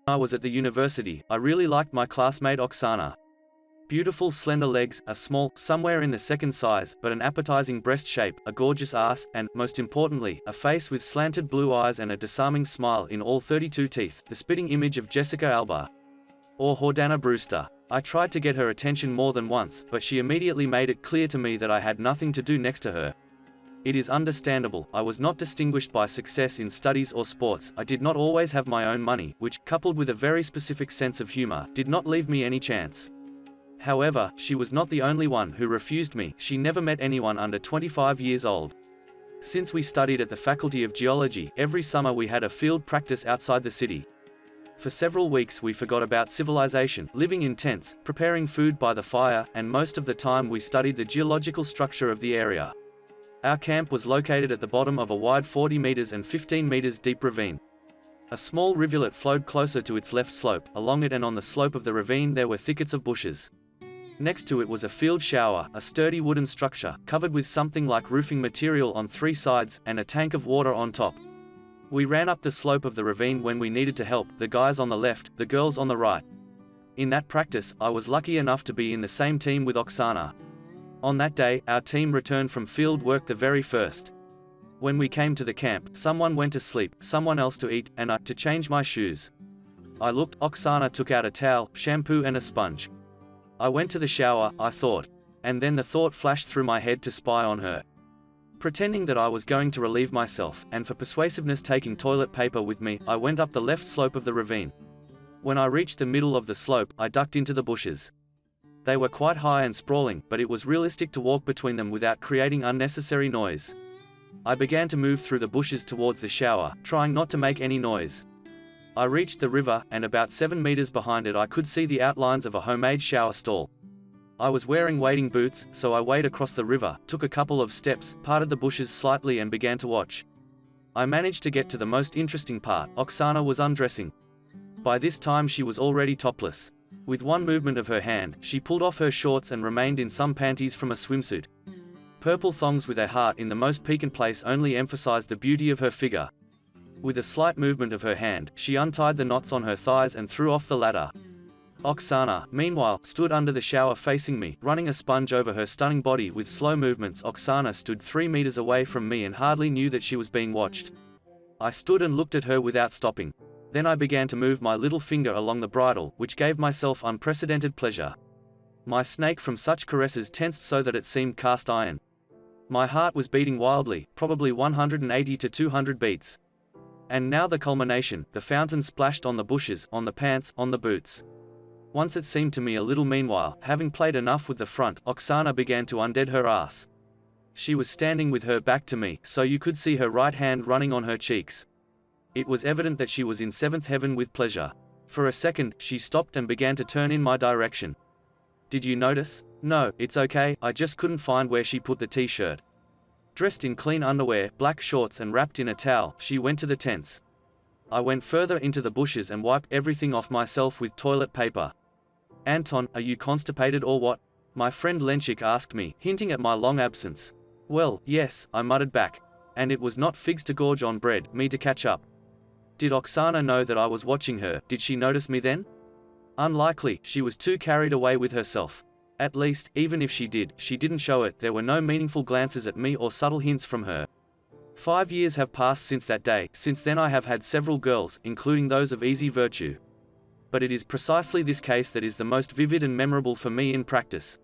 I was at the university, I really liked my classmate Oksana. Beautiful slender legs, a small, somewhere in the second size, but an appetizing breast shape, a gorgeous ass, and, most importantly, a face with slanted blue eyes and a disarming smile in all 32 teeth, the spitting image of Jessica Alba. Or Jordana Brewster. I tried to get her attention more than once, but she immediately made it clear to me that I had nothing to do next to her. It is understandable, I was not distinguished by success in studies or sports, I did not always have my own money, which, coupled with a very specific sense of humor, did not leave me any chance. However, she was not the only one who refused me. She never met anyone under 25 years old. Since we studied at the Faculty of Geology, every summer we had a field practice outside the city. For several weeks we forgot about civilization, living in tents, preparing food by the fire, and most of the time we studied the geological structure of the area. Our camp was located at the bottom of a wide 40 meters and 15 meters deep ravine. A small rivulet flowed closer to its left slope. Along it and on the slope of the ravine there were thickets of bushes. Next to it was a field shower, a sturdy wooden structure, covered with something like roofing material on 3 sides, and a tank of water on top. We ran up the slope of the ravine when we needed to help, the guys on the left, the girls on the right. In that practice, I was lucky enough to be in the same team with Oksana. On that day, our team returned from field work the very first. When we came to the camp, someone went to sleep, someone else to eat, and I to change my shoes. I looked, Oksana took out a towel, shampoo and a sponge. I went to the shower, I thought. And then the thought flashed through my head to spy on her. Pretending that I was going to relieve myself, and for persuasiveness taking toilet paper with me, I went up the left slope of the ravine. When I reached the middle of the slope, I ducked into the bushes. They were quite high and sprawling, but it was realistic to walk between them without creating unnecessary noise. I began to move through the bushes towards the shower, trying not to make any noise. I reached the river, and about 7 meters behind it I could see the outlines of a homemade shower stall. I was wearing wading boots, so I waded across the river, took a couple of steps, parted the bushes slightly and began to watch. I managed to get to the most interesting part. Oksana was undressing. By this time she was already topless. With one movement of her hand, she pulled off her shorts and remained in some panties from a swimsuit. Purple thongs with a heart in the most piquant place only emphasized the beauty of her figure. With a slight movement of her hand, she untied the knots on her thighs and threw off the ladder. Oksana, meanwhile, stood under the shower facing me, running a sponge over her stunning body with slow movements. Oksana stood 3 meters away from me and hardly knew that she was being watched. I stood and looked at her without stopping. Then I began to move my little finger along the bridle, which gave myself unprecedented pleasure. My snake from such caresses tensed so that it seemed cast iron. My heart was beating wildly, probably 180 to 200 beats. And now the culmination, the fountain splashed on the bushes, on the pants, on the boots. Once it seemed to me a little meanwhile, having played enough with the front, Oksana began to undead her ass. She was standing with her back to me, so you could see her right hand running on her cheeks. It was evident that she was in 7th heaven with pleasure. For a second, she stopped and began to turn in my direction. Did you notice? No, it's okay, I just couldn't find where she put the t-shirt. Dressed in clean underwear, black shorts and wrapped in a towel, she went to the tents. I went further into the bushes and wiped everything off myself with toilet paper. Anton, are you constipated or what? My friend Lenchik asked me, hinting at my long absence. Well, yes, I muttered back. And it was not figs to gorge on bread, me to catch up. Did Oksana know that I was watching her? Did she notice me then? Unlikely, she was too carried away with herself. At least, even if she did, she didn't show it. There were no meaningful glances at me or subtle hints from her. 5 years have passed since that day. Since then I have had several girls, including those of easy virtue. But it is precisely this case that is the most vivid and memorable for me in practice.